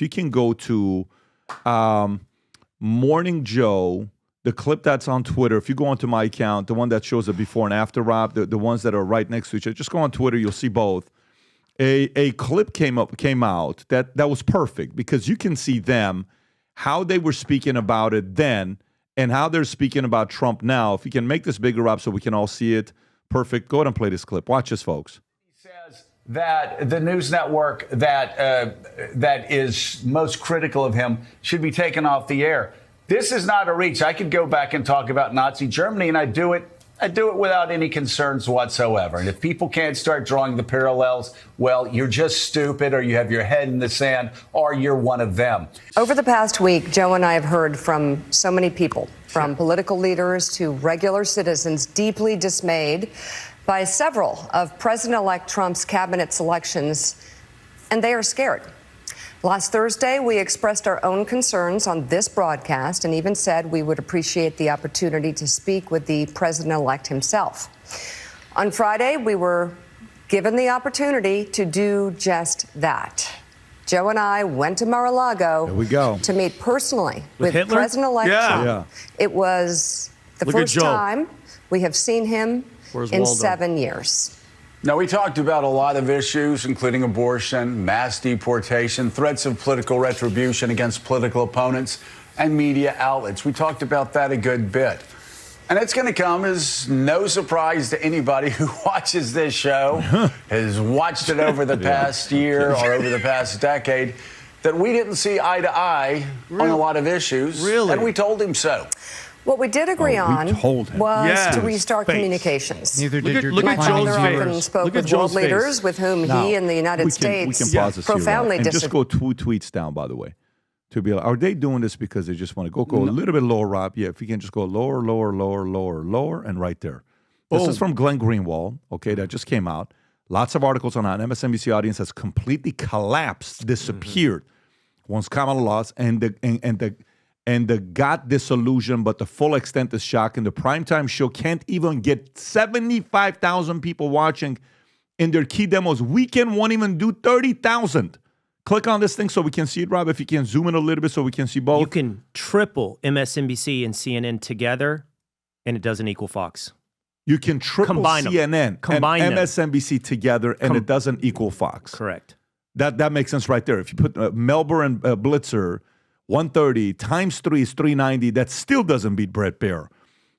if you can go to Morning Joe, the clip that's on Twitter, if you go onto my account, the one that shows the before and after, Rob, the ones that are right next to each other, just go on Twitter, you'll see both. A clip came out that was perfect because you can see them, how they were speaking about it then and how they're speaking about Trump now. If you can make this bigger up so we can all see it, perfect. Go ahead and play this clip. Watch this, folks. He says that the news network that is most critical of him should be taken off the air. This is not a reach. I could go back and talk about Nazi Germany, and I do it without any concerns whatsoever. And if people can't start drawing the parallels, well, you're just stupid, or you have your head in the sand, or you're one of them. Over the past week, Joe and I have heard from so many people, from political leaders to regular citizens, deeply dismayed by several of President-elect Trump's cabinet selections, and they are scared. Last Thursday, we expressed our own concerns on this broadcast and even said we would appreciate the opportunity to speak with the president-elect himself. On Friday, we were given the opportunity to do just that. Joe and I went to Mar-a-Lago to meet personally with President-elect Trump. Yeah. It was the first time we have seen him in 7 years. Now, we talked about a lot of issues, including abortion, mass deportation, threats of political retribution against political opponents, and media outlets. We talked about that a good bit. And it's going to come as no surprise to anybody who watches this show, has watched it over the past year or over the past decade, that we didn't see eye to eye on a lot of issues. And we told him so. What we did agree on was to restart communications. Neither did your My father often spoke with world leaders with whom he and the United States profoundly disagreed. And just go 2 tweets down, by the way. To be like, are they doing this because they just want to go a little bit lower, Rob? Yeah, if you can just go lower, and right there. This is from Glenn Greenwald, okay, that just came out. Lots of articles on that. MSNBC audience has completely collapsed, disappeared once Kamala lost, and the got disillusion, but the full extent is shocking. The primetime show can't even get 75,000 people watching in their key demos. Weekend won't even do 30,000. Click on this thing so we can see it, Rob, if you can zoom in a little bit so we can see both. You can triple MSNBC and CNN together, and it doesn't equal Fox. You can triple CNN and MSNBC together, and it doesn't equal Fox. Correct. That makes sense right there. If you put Melbourne Blitzer, 130 times 3 is 390. That still doesn't beat Brett Baer.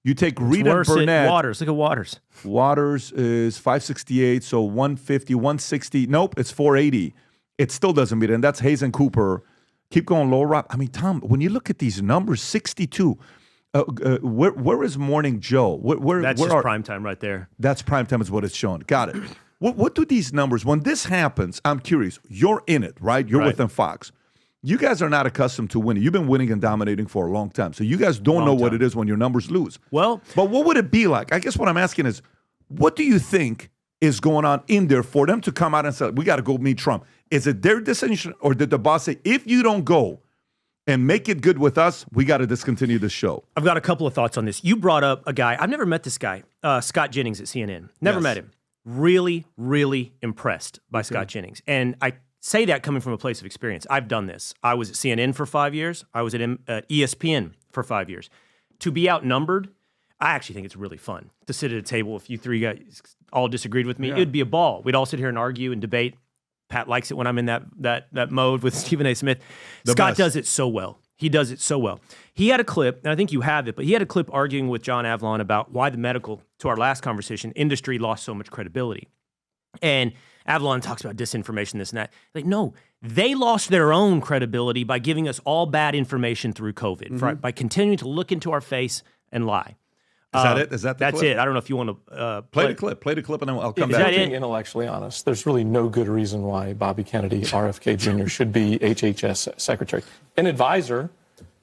You take Reed and Burnett. Waters. Look at Waters. Waters is 568, so 150, 160. Nope, it's 480. It still doesn't beat it. And that's Hayes and Cooper. Keep going lower, Rob. I mean, Tom, when you look at these numbers, 62. Where is Morning Joe? That's just primetime right there. That's primetime is what it's showing. Got it. What do these numbers, when this happens, I'm curious. You're in it, right? You're within Fox. You guys are not accustomed to winning. You've been winning and dominating for a long time. So you guys don't know what it is when your numbers lose. Well, but what would it be like? I guess what I'm asking is, what do you think is going on in there for them to come out and say, we got to go meet Trump? Is it their decision, or did the boss say, if you don't go and make it good with us, we got to discontinue the show? I've got a couple of thoughts on this. You brought up a guy. I've never met this guy, Scott Jennings at CNN. Never met him. Really, really impressed by Scott Jennings. And I say that coming from a place of experience. I've done this. I was at CNN for 5 years. I was at ESPN for 5 years. To be outnumbered, I actually think it's really fun to sit at a table. If you three guys all disagreed with me, it'd be a ball. We'd all sit here and argue and debate. Pat likes it when I'm in that mode with Stephen A. Smith. Scott does it so well. He does it so well. He had a clip, and I think you have it, but he had a clip arguing with John Avlon about why the medical, to our last conversation, industry lost so much credibility. And Avalon talks about disinformation, this and that. Like, no, they lost their own credibility by giving us all bad information through COVID, by continuing to look into our face and lie. Is that it? Is that the That's clip? it. I don't know if you want to play the clip. Play the clip, and then I'll come Is back. that Being intellectually honest, there's really no good reason why Bobby Kennedy, RFK Jr., should be HHS secretary. An advisor,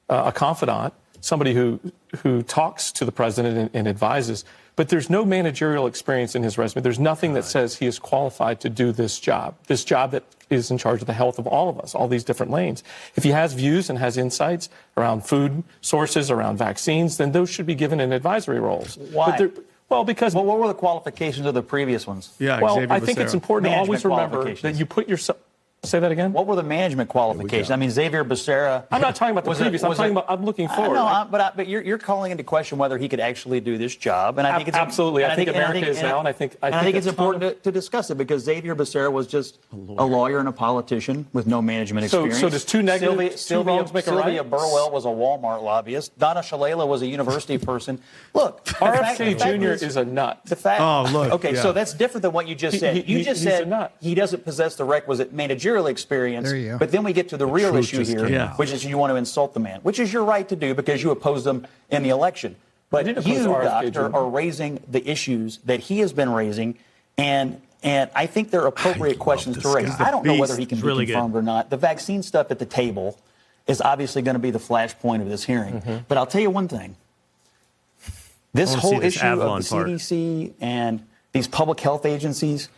a confidant, somebody who talks to the president and advises, but there's no managerial experience in his resume. There's nothing that says he is qualified to do this job that is in charge of the health of all of us, all these different lanes. If he has views and has insights around food sources, around vaccines, then those should be given in advisory roles. Why? Well, because... Well, what were the qualifications of the previous ones? Yeah, well, I think it's important to always remember that you put yourself... Say that again? What were the management qualifications? I mean, Xavier Becerra. I'm not talking about the previous. I'm looking forward. But you're calling into question whether he could actually do this job, and I think it's absolutely. I think America is now, and I think it's important to discuss it because Xavier Becerra was just a lawyer and a politician with no management experience. So does two negatives, two wrongs make a right? Sylvia Burwell was a Walmart lobbyist. Donna Shalala was a university person. Look, RFK Jr. is a nut. The fact. Oh, look. Okay, so that's different than what you just said. You just said he doesn't possess the requisite managerial experience. But then we get to the real issue here, which is you want to insult the man, which is your right to do because you opposed him in the election. But you, Doctor, are raising the issues that he has been raising, and I think they're appropriate questions to raise. I don't know whether he can be confirmed or not. The vaccine stuff at the table is obviously going to be the flashpoint of this hearing. But I'll tell you one thing. This whole issue of the CDC and these public health agencies,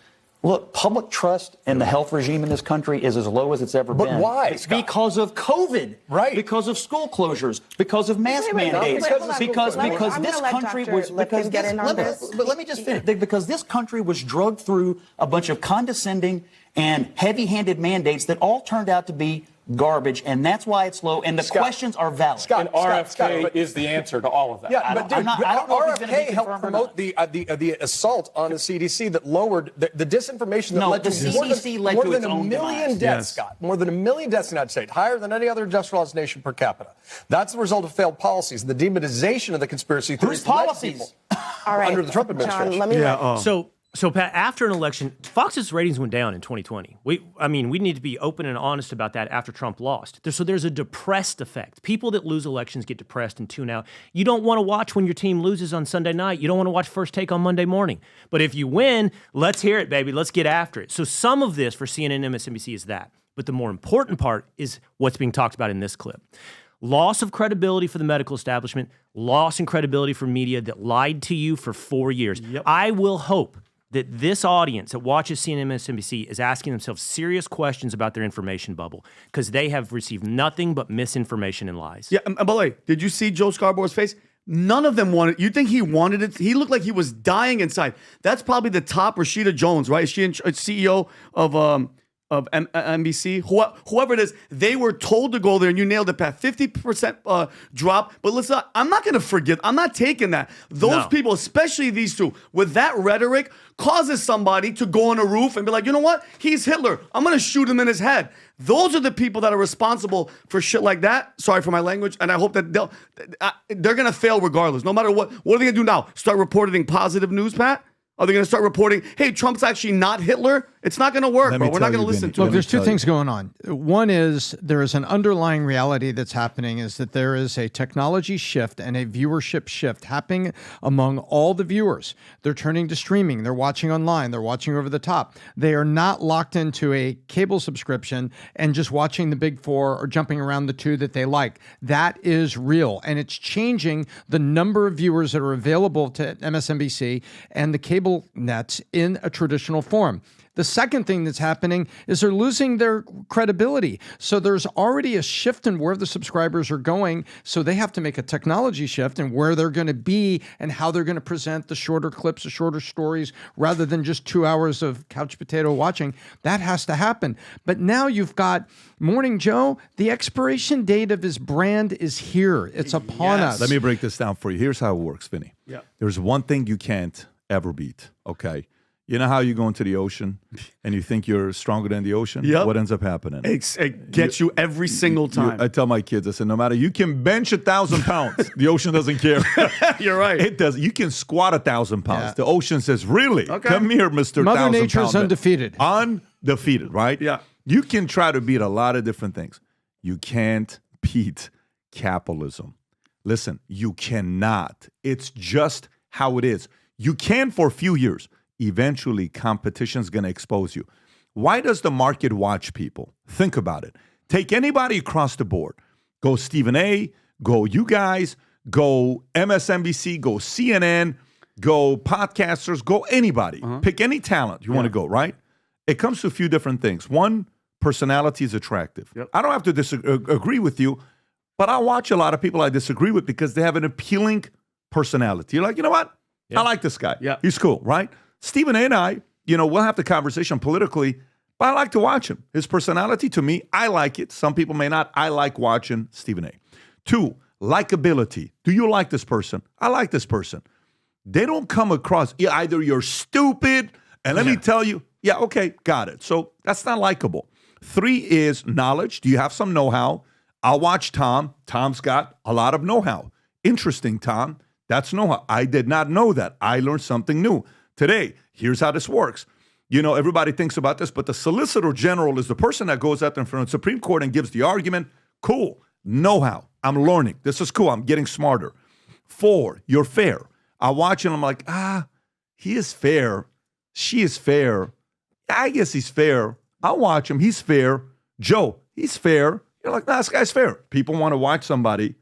look, public trust in the health regime in this country is as low as it's ever been. But why? It's because of COVID. Right. Because of school closures. Because of mask mandates. Because this country was. But let me just finish. Because this country was drugged through a bunch of condescending and heavy-handed mandates that all turned out to be garbage, and that's why it's low. And the questions are valid. And RFK is the answer to all of that. Yeah, but RFK helped promote the assault on the CDC that lowered the disinformation that led to more than a million deaths, Scott. More than 1 million deaths in the United States, higher than any other industrialized nation per capita. That's the result of failed policies, the demonization of the conspirity theories. Whose policies? All right, under the Trump administration. John, let me So, Pat, after an election, Fox's ratings went down in 2020. We need to be open and honest about that after Trump lost. So there's a depressed effect. People that lose elections get depressed and tune out. You don't want to watch when your team loses on Sunday night. You don't want to watch First Take on Monday morning. But if you win, let's hear it, baby. Let's get after it. So some of this for CNN and MSNBC is that. But the more important part is what's being talked about in this clip. Loss of credibility for the medical establishment, loss in credibility for media that lied to you for 4 years. Yep. I will hope that this audience that watches CNN and MSNBC is asking themselves serious questions about their information bubble because they have received nothing but misinformation and lies. Yeah, and by the way, did you see Joe Scarborough's face? None of them wanted. You think he wanted it? He looked like he was dying inside. That's probably the top Rashida Jones, right? Is she CEO of NBC? Whoever it is, they were told to go there, and you nailed it, Pat. 50% drop. But listen, I'm not going to forget. I'm not taking that. Those people, especially these two, with that rhetoric, causes somebody to go on a roof and be like, you know what? He's Hitler. I'm going to shoot him in his head. Those are the people that are responsible for shit like that. Sorry for my language. And I hope that they're going to fail regardless. No matter what. What are they going to do now? Start reporting positive news, Pat? Are they going to start reporting, hey, Trump's actually not Hitler? It's not going to work, bro. We're not going to listen to it. Look, there's two things going on. One is there is an underlying reality that's happening is that there is a technology shift and a viewership shift happening among all the viewers. They're turning to streaming. They're watching online. They're watching over the top. They are not locked into a cable subscription and just watching the big four or jumping around the two that they like. That is real. And it's changing the number of viewers that are available to MSNBC and the cable nets in a traditional form. The second thing that's happening is they're losing their credibility. So there's already a shift in where the subscribers are going. So they have to make a technology shift in where they're going to be and how they're going to present the shorter clips, the shorter stories, rather than just 2 hours of couch potato watching. That has to happen. But now you've got Morning Joe. The expiration date of his brand is here. It's upon us. Let me break this down for you. Here's how it works, Vinny. Yeah. There's one thing you can't ever beat, okay? You know how you go into the ocean and you think you're stronger than the ocean? Yep. What ends up happening? It gets you every single time. I tell my kids, I said, no matter, you can bench 1,000 pounds. The ocean doesn't care. You're right. It does. You can squat 1,000 pounds. Yeah. The ocean says, really? Okay. Come here, Mr. Mother Nature's undefeated. Undefeated, right? Yeah. You can try to beat a lot of different things. You can't beat capitalism. Listen, you cannot. It's just how it is. You can for a few years. Eventually, competition's going to expose you. Why does the market watch people? Think about it. Take anybody across the board. Go Stephen A., go you guys, go MSNBC, go CNN, go podcasters, go anybody. Pick any talent you want to go, right? It comes to a few different things. One, personality is attractive. Yep. I don't have to agree with you, but I watch a lot of people I disagree with because they have an appealing personality. You're like, you know what? I like this guy. Yeah. He's cool, right? Stephen A. and I, we'll have the conversation politically, But I like to watch him. His personality, to me, I like it. Some people may not. I like watching Stephen A. 2, likability. Do you like this person? I like this person. They don't come across, either you're stupid, and let me tell you, yeah, okay, got it. So that's not likable. 3 is knowledge. Do you have some know-how? I'll watch Tom. Tom's got a lot of know-how. Interesting, Tom. That's know-how. I did not know that. I learned something new today. Here's how this works. You know, everybody thinks about this, but the Solicitor General is the person that goes out there in front of the Supreme Court and gives the argument. Cool. Know-how. I'm learning. This is cool. I'm getting smarter. 4, you're fair. I watch and I'm like, he is fair. She is fair. I guess he's fair. I'll watch him. He's fair. Joe, he's fair. You're like, this guy's fair. People want to watch somebody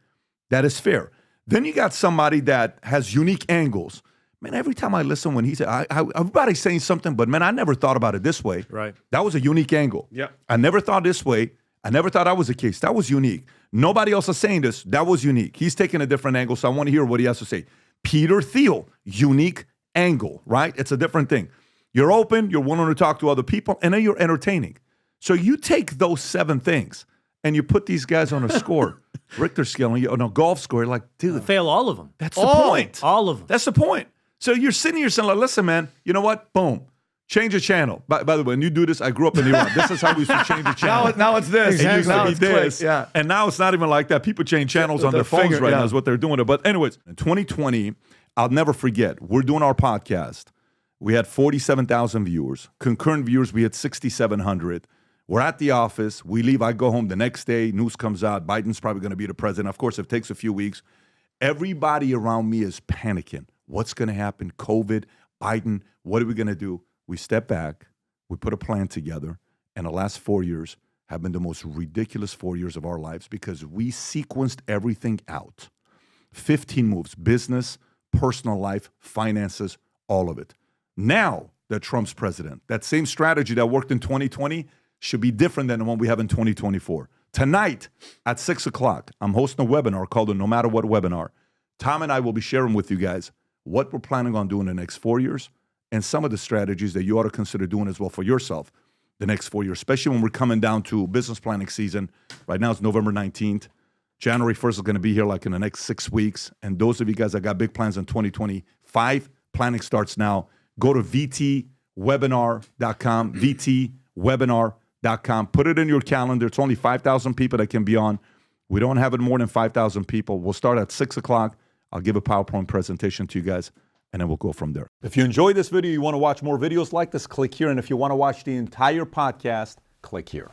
that is fair. Then you got somebody that has unique angles. Man, every time I listen when he said, everybody's saying something, but man, I never thought about it this way. Right. That was a unique angle. Yeah. I never thought this way. I never thought that was the case. That was unique. Nobody else is saying this. That was unique. He's taking a different angle, so I want to hear what he has to say. Peter Thiel, unique angle, right? It's a different thing. You're open, you're willing to talk to other people, and then you're entertaining. So you take those 7 things and you put these guys on a score, Richter scale, on a golf score. You're like, dude. Fail all of them. That's the point. All of them. That's the point. So you're sitting here saying, like, listen, man, you know what? Boom. Change the channel. By the way, when you do this, I grew up in Iran. This is how we used to change the channel. Now it's this. It used to be this. Yeah. And now it's not even like that. People change channels on their phones right now is what they're doing. But anyways, in 2020, I'll never forget, we're doing our podcast. We had 47,000 viewers. Concurrent viewers, we had 6,700. We're at the office. We leave. I go home the next day. News comes out. Biden's probably going to be the president. Of course, it takes a few weeks. Everybody around me is panicking. What's going to happen? COVID, Biden, what are we going to do? We step back. We put a plan together. And the last 4 years have been the most ridiculous 4 years of our lives because we sequenced everything out. 15 moves, business, personal life, finances, all of it. Now that Trump's president, that same strategy that worked in 2020 should be different than the one we have in 2024. Tonight at 6 o'clock, I'm hosting a webinar called the No Matter What webinar. Tom and I will be sharing with you guys what we're planning on doing the next 4 years and some of the strategies that you ought to consider doing as well for yourself the next 4 years, especially when we're coming down to business planning season. Right now it's November 19th. January 1st is going to be here like in the next 6 weeks. And those of you guys that got big plans in 2025, planning starts now. Go to vtwebinar.com, vtwebinar.com. Put it in your calendar. It's only 5,000 people that can be on. We don't have it more than 5,000 people. We'll start at 6 o'clock. I'll give a PowerPoint presentation to you guys, and then we'll go from there. If you enjoyed this video, you want to watch more videos like this, click here. And if you want to watch the entire podcast, click here.